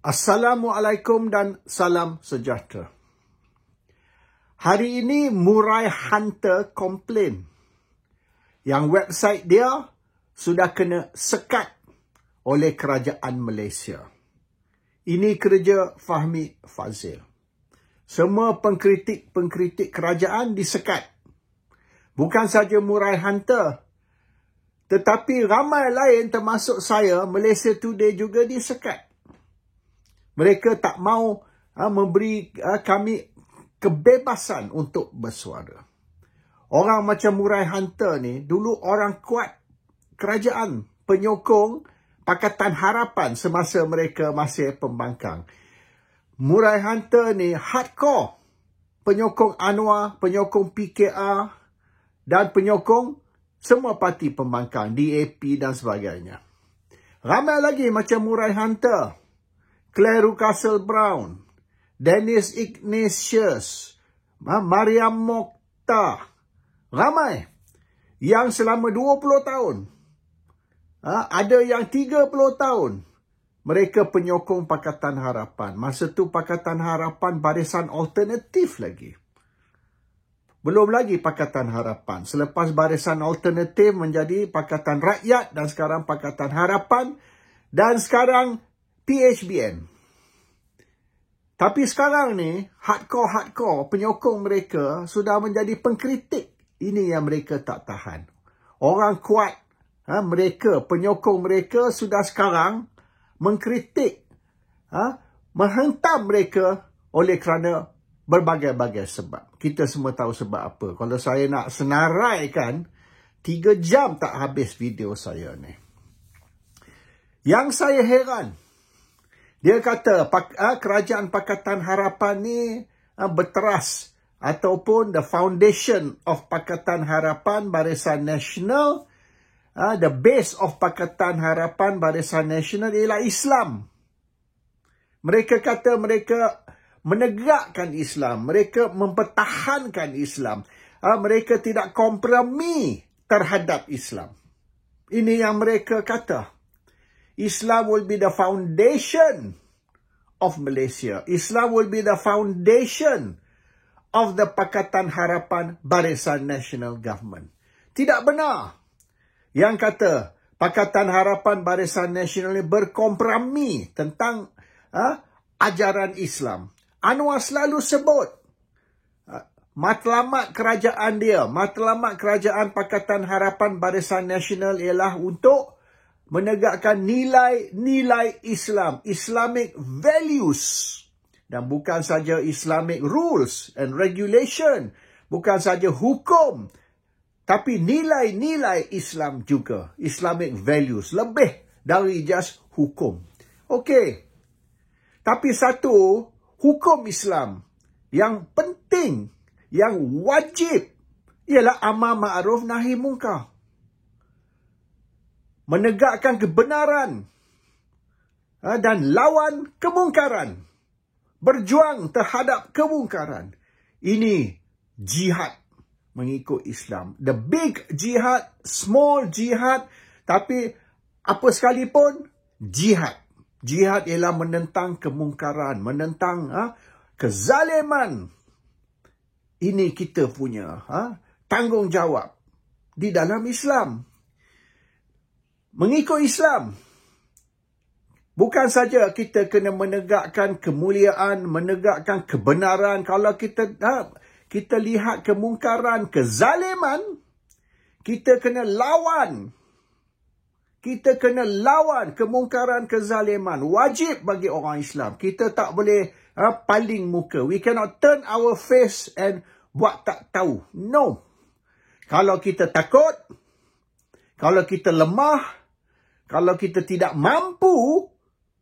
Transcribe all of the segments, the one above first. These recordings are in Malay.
Assalamualaikum dan salam sejahtera. Hari ini Murai Hunter komplain yang website dia sudah kena sekat oleh kerajaan Malaysia. Ini kerja Fahmi Fadzil. Semua pengkritik kerajaan disekat. Bukan saja Murai Hunter, tetapi ramai lain termasuk saya, Malaysia Today juga disekat. Mereka tak mau memberi kami kebebasan untuk bersuara. Orang macam Murai Hunter ni dulu orang kuat kerajaan, penyokong Pakatan Harapan semasa mereka masih pembangkang. Murai Hunter ni hardcore, penyokong Anwar, penyokong PKR dan penyokong semua parti pembangkang, DAP dan sebagainya. Ramai lagi macam Murai Hunter, Claire Russell-Brown, Dennis Ignatius, Mariam Mokhtar. Ramai yang selama 20 tahun. Ada yang 30 tahun. Mereka penyokong Pakatan Harapan. Masa tu Pakatan Harapan barisan alternatif lagi. Belum lagi Pakatan Harapan. Selepas barisan alternatif menjadi Pakatan Rakyat dan sekarang Pakatan Harapan dan sekarang PHBN. Tapi sekarang ni, hardcore penyokong mereka sudah menjadi pengkritik. Ini yang mereka tak tahan. Orang kuat, mereka, penyokong mereka sudah sekarang mengkritik, menghentam mereka oleh kerana berbagai-bagai sebab. Kita semua tahu sebab apa. Kalau saya nak senaraikan, 3 jam tak habis video saya ni. Yang saya heran, dia kata kerajaan Pakatan Harapan ni berteras ataupun the foundation of Pakatan Harapan Barisan Nasional, the base of Pakatan Harapan Barisan Nasional ialah Islam. Mereka kata mereka menegakkan Islam, mereka mempertahankan Islam, mereka tidak kompromi terhadap Islam. Ini yang mereka kata. Islam will be the foundation of Malaysia. Islam will be the foundation of the Pakatan Harapan Barisan Nasional Government. Tidak benar yang kata Pakatan Harapan Barisan Nasional ini berkompromi tentang ajaran Islam. Anwar selalu sebut matlamat kerajaan dia, matlamat kerajaan Pakatan Harapan Barisan Nasional ialah untuk menegakkan nilai-nilai Islam, Islamic values. Dan bukan saja Islamic rules and regulation, bukan saja hukum, tapi nilai-nilai Islam juga, Islamic values, lebih dari just hukum. Okey. Tapi satu, hukum Islam yang penting, yang wajib, ialah amar ma'ruf nahi munkar. Menegakkan kebenaran dan lawan kemungkaran. Berjuang terhadap kemungkaran. Ini jihad mengikut Islam. The big jihad, small jihad, tapi apa sekalipun jihad. Jihad ialah menentang kemungkaran, menentang kezaliman. Ini kita punya tanggungjawab di dalam Islam. Mengikut Islam, bukan saja kita kena menegakkan kemuliaan, menegakkan kebenaran. Kalau kita lihat kemungkaran, kezaliman, kita kena lawan. Kita kena lawan kemungkaran, kezaliman. Wajib bagi orang Islam. Kita tak boleh paling muka. We cannot turn our face and buat tak tahu. No. Kalau kita takut, kalau kita lemah, kalau kita tidak mampu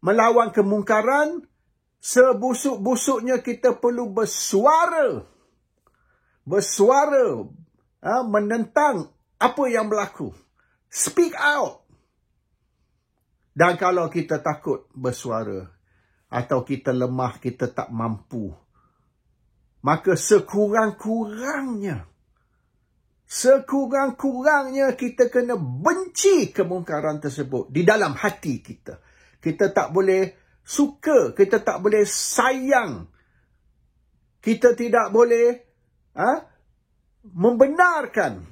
melawan kemungkaran, sebusuk-busuknya kita perlu bersuara. Bersuara menentang apa yang berlaku. Speak out. Dan kalau kita takut bersuara atau kita lemah, kita tak mampu, maka sekurang-kurangnya kita kena benci kemungkaran tersebut di dalam hati kita. Kita tak boleh suka, kita tak boleh sayang. Kita tidak boleh membenarkan.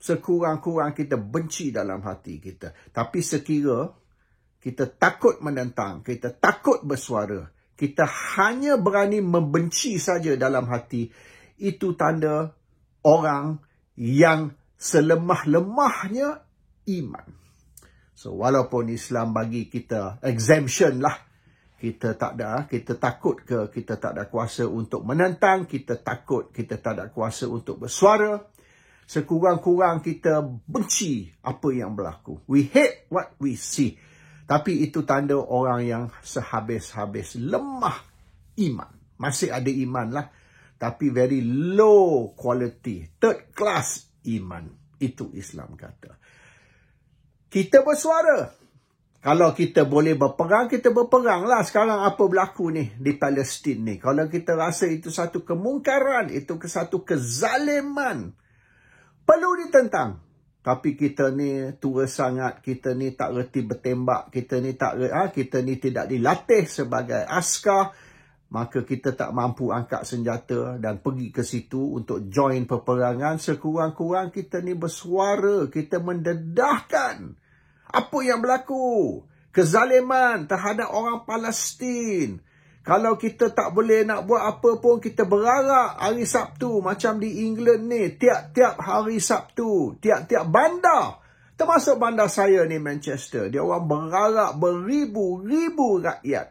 Sekurang-kurang kita benci dalam hati kita. Tapi sekira kita takut menentang, kita takut bersuara, kita hanya berani membenci saja dalam hati, itu tanda orang yang selemah-lemahnya iman. So, walaupun Islam bagi kita exemption lah, kita takut ke, kita tak ada kuasa untuk menentang, kita takut, kita tak ada kuasa untuk bersuara, sekurang-kurang kita benci apa yang berlaku. We hate what we see. Tapi itu tanda orang yang sehabis-habis lemah iman. Masih ada iman lah, tapi very low quality, third class iman. Itu Islam kata. Kita bersuara. Kalau kita boleh berperang, kita berperang lah. Sekarang apa berlaku ni di Palestin ni? Kalau kita rasa itu satu kemungkaran, itu satu kezaliman, perlu ditentang. Tapi kita ni tua sangat, kita ni tak reti bertembak, kita ni tidak dilatih sebagai askar, maka kita tak mampu angkat senjata dan pergi ke situ untuk join peperangan. Sekurang-kurang kita ni bersuara, kita mendedahkan apa yang berlaku, kezaliman terhadap orang Palestin. Kalau kita tak boleh nak buat apa pun, kita berarak hari Sabtu. Macam di England ni, tiap-tiap hari Sabtu, tiap-tiap bandar, termasuk bandar saya ni Manchester, dia orang berarak beribu-ribu rakyat.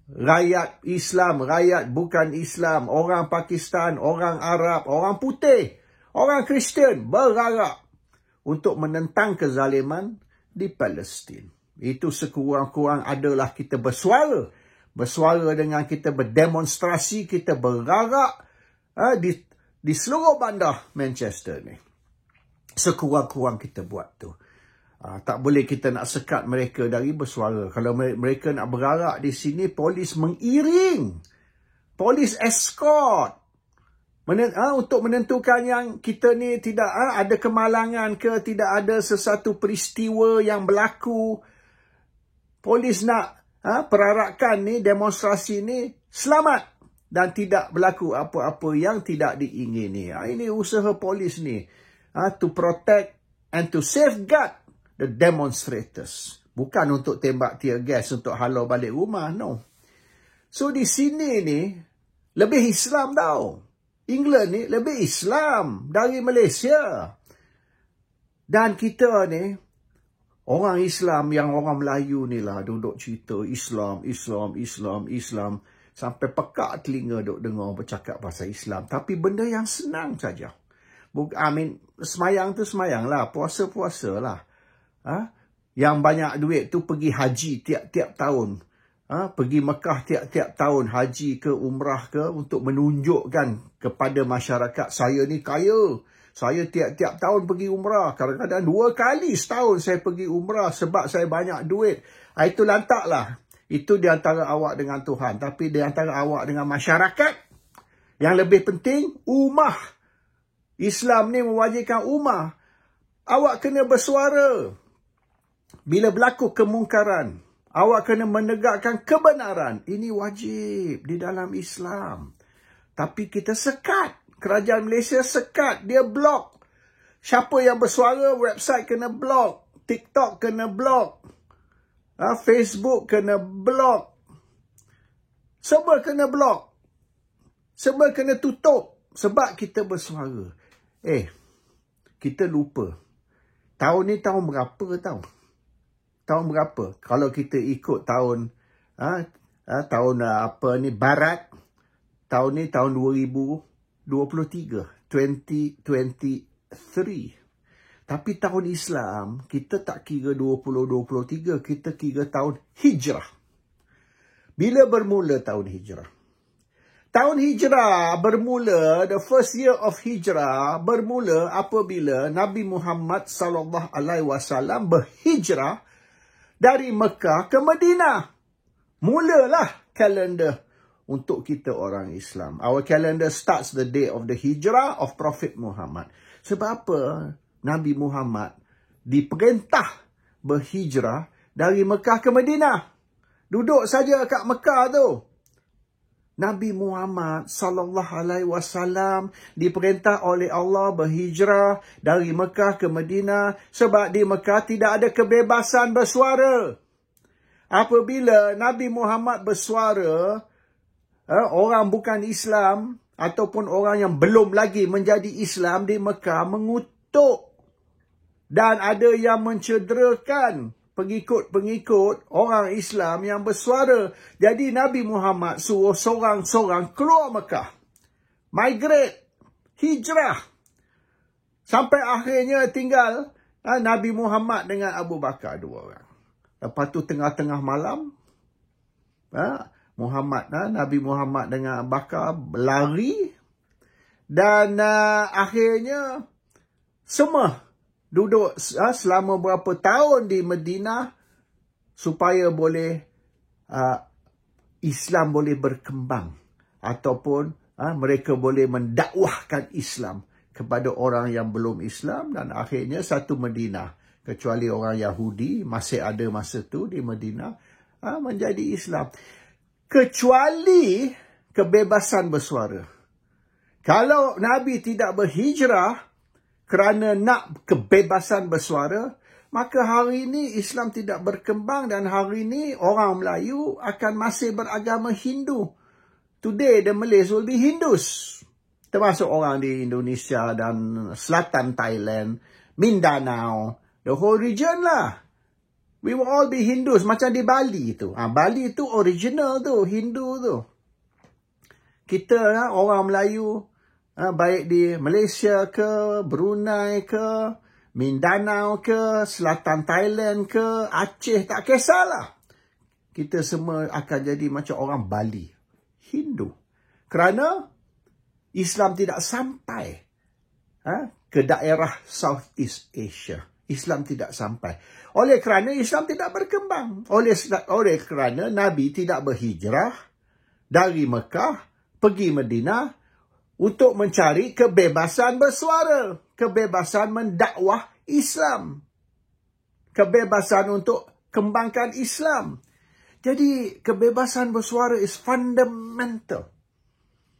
Rakyat Islam, rakyat bukan Islam, orang Pakistan, orang Arab, orang putih, orang Kristian berarak untuk menentang kezaliman di Palestin. Itu sekurang-kurang adalah kita bersuara. Bersuara dengan kita berdemonstrasi, kita berarak di seluruh bandar Manchester ni. Sekurang-kurang kita buat tu. Tak boleh kita nak sekat mereka dari bersuara. Kalau mereka nak berarak di sini, polis mengiring, polis escort, untuk menentukan yang kita ni tidak ada kemalangan ke, tidak ada sesuatu peristiwa yang berlaku. Polis nak perarakan ni, demonstrasi ni selamat dan tidak berlaku apa-apa yang tidak diingini. Ini usaha polis ni, to protect and to safeguard the demonstrators. Bukan untuk tembak tear gas untuk halau balik rumah, no. So di sini ni lebih Islam tau. England ni lebih Islam dari Malaysia. Dan kita ni orang Islam yang orang Melayu ni lah duduk cerita Islam, Islam, Islam, Islam. Sampai pekak telinga duk dengar bercakap pasal Islam. Tapi benda yang senang saja. Semayang tu semayang lah. Puasa-puasa lah. Yang banyak duit tu pergi haji tiap-tiap tahun. Pergi Mekah tiap-tiap tahun. Haji ke umrah ke untuk menunjukkan kepada masyarakat, saya ni kaya. Saya tiap-tiap tahun pergi umrah. Kadang-kadang 2 kali setahun saya pergi umrah sebab saya banyak duit. Itu lantaklah. Itu di antara awak dengan Tuhan. Tapi di antara awak dengan masyarakat, yang lebih penting, ummah. Islam ni mewajibkan ummah. Awak kena bersuara. Bila berlaku kemungkaran, awak kena menegakkan kebenaran. Ini wajib di dalam Islam. Tapi kita sekat. Kerajaan Malaysia sekat, dia blok. Siapa yang bersuara, website kena blok. TikTok kena blok. Facebook kena blok. Semua kena blok. Semua kena tutup. Sebab kita bersuara. Kita lupa. Tahun ni tahun berapa tau? Tahun berapa? Kalau kita ikut tahun, Barat, tahun ni tahun 2023. Tapi tahun Islam, kita tak kira 2023, kita kira tahun Hijrah. Bila bermula tahun Hijrah? Tahun Hijrah bermula, the first year of Hijrah bermula apabila Nabi Muhammad SAW berhijrah dari Mekah ke Madinah. Mulalah kalender untuk kita orang Islam. Our calendar starts the day of the hijrah of Prophet Muhammad. Sebab apa Nabi Muhammad diperintah berhijrah dari Mekah ke Madinah? Duduk saja kat Mekah tu. Nabi Muhammad sallallahu alaihi wasallam diperintah oleh Allah berhijrah dari Mekah ke Madinah sebab di Mekah tidak ada kebebasan bersuara. Apabila Nabi Muhammad bersuara, orang bukan Islam ataupun orang yang belum lagi menjadi Islam di Mekah mengutuk dan ada yang mencederakan pengikut-pengikut orang Islam yang bersuara. Jadi Nabi Muhammad suruh seorang-seorang keluar Mekah. Migrate. Hijrah. Sampai akhirnya tinggal Nabi Muhammad dengan Abu Bakar, 2 orang. Lepas tu tengah-tengah malam, Nabi Muhammad dengan Abu Bakar berlari. Dan akhirnya semua duduk selama berapa tahun di Madinah supaya boleh Islam boleh berkembang ataupun mereka boleh mendakwahkan Islam kepada orang yang belum Islam, dan akhirnya satu Madinah, kecuali orang Yahudi masih ada masa tu di Madinah, menjadi Islam. Kecuali kebebasan bersuara. Kalau Nabi tidak berhijrah kerana nak kebebasan bersuara, maka hari ini Islam tidak berkembang dan hari ini orang Melayu akan masih beragama Hindu. Today the Malays will be Hindus. Termasuk orang di Indonesia dan selatan Thailand, Mindanao, the whole region lah. We will all be Hindus macam di Bali tu. Bali tu original tu, Hindu tu. Kita orang Melayu, baik di Malaysia ke, Brunei ke, Mindanao ke, selatan Thailand ke, Aceh, tak kisahlah. Kita semua akan jadi macam orang Bali, Hindu. Kerana Islam tidak sampai ke daerah Southeast Asia. Islam tidak sampai. Oleh kerana Islam tidak berkembang. Oleh kerana Nabi tidak berhijrah dari Mekah pergi Madinah untuk mencari kebebasan bersuara, kebebasan mendakwah Islam, kebebasan untuk kembangkan Islam. Jadi kebebasan bersuara is fundamental.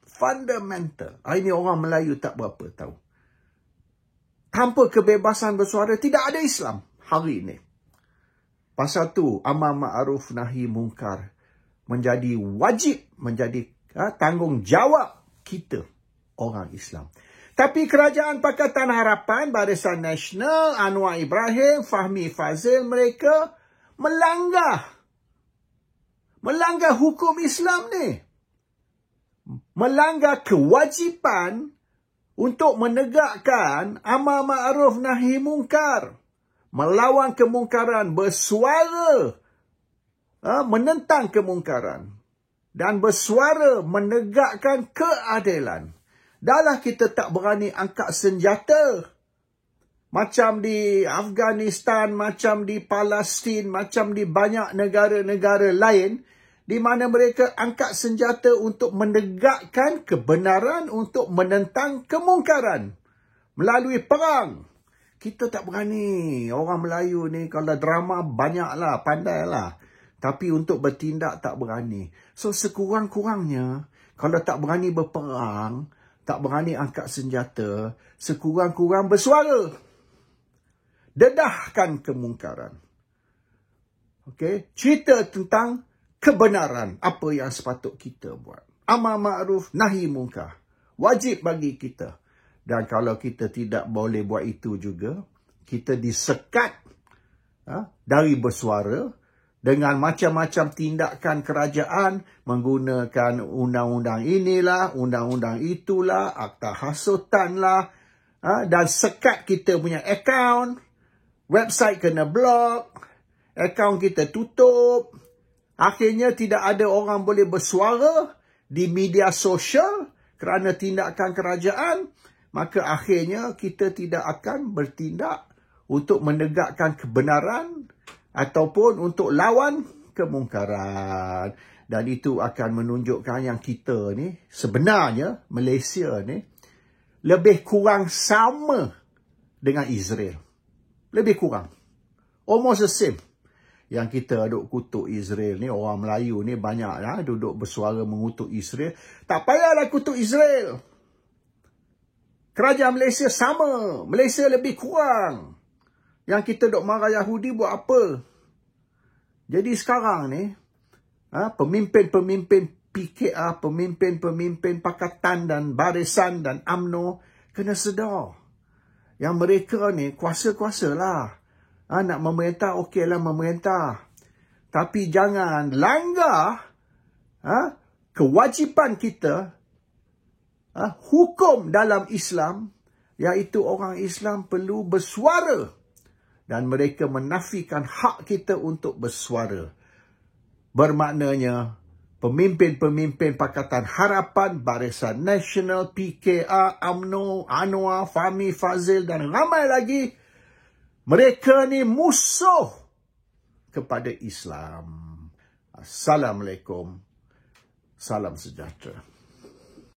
Fundamental. Ini orang Melayu tak berapa tahu. Tanpa kebebasan bersuara tidak ada Islam hari ini. Pasal tu amar ma'ruf nahi mungkar menjadi wajib, menjadi tanggungjawab kita orang Islam. Tapi Kerajaan Pakatan Harapan, Barisan Nasional, Anwar Ibrahim, Fahmi Fazil, mereka melanggar hukum Islam ni. Melanggar kewajipan untuk menegakkan amar ma'ruf nahi mungkar. Melawan kemungkaran, bersuara menentang kemungkaran. Dan bersuara menegakkan keadilan. Dahlah kita tak berani angkat senjata. Macam di Afghanistan, macam di Palestin, macam di banyak negara-negara lain, di mana mereka angkat senjata untuk menegakkan kebenaran, untuk menentang kemungkaran. Melalui perang. Kita tak berani. Orang Melayu ni kalau drama banyaklah, pandailah. Tapi untuk bertindak tak berani. So sekurang-kurangnya, kalau tak berani berperang, tak berani angkat senjata, sekurang-kurang bersuara. Dedahkan kemungkaran. Okey, cerita tentang kebenaran, apa yang sepatut kita buat. Amar ma'ruf nahi mungkar. Wajib bagi kita. Dan kalau kita tidak boleh buat itu juga, kita disekat dari bersuara dengan macam-macam tindakan kerajaan, menggunakan undang-undang inilah, undang-undang itulah, akta hasutanlah, dan sekat kita punya akaun, website kena block, akaun kita tutup. Akhirnya tidak ada orang boleh bersuara di media sosial kerana tindakan kerajaan. Maka akhirnya kita tidak akan bertindak untuk menegakkan kebenaran ataupun untuk lawan kemungkaran. Dan itu akan menunjukkan yang kita ni, sebenarnya Malaysia ni, lebih kurang sama dengan Israel. Lebih kurang. Almost the same. yang kita duk kutuk Israel ni, orang Melayu ni banyak duduk bersuara mengutuk Israel. Tak payahlah kutuk Israel. Kerajaan Malaysia sama. Malaysia lebih kurang. Yang kita duk marah Yahudi buat apa? Jadi sekarang ni, pemimpin-pemimpin PKR, pemimpin-pemimpin Pakatan dan Barisan dan UMNO kena sedar. Yang mereka ni kuasa-kuasa lah. Nak memerintah, okeylah memerintah. Tapi jangan langgar kewajipan kita, hukum dalam Islam, iaitu orang Islam perlu bersuara. Dan mereka menafikan hak kita untuk bersuara. Bermaknanya, pemimpin-pemimpin Pakatan Harapan, Barisan Nasional, PKR, UMNO, Anwar, Fahmi, Fazil dan ramai lagi, mereka ni musuh kepada Islam. Assalamualaikum. Salam sejahtera.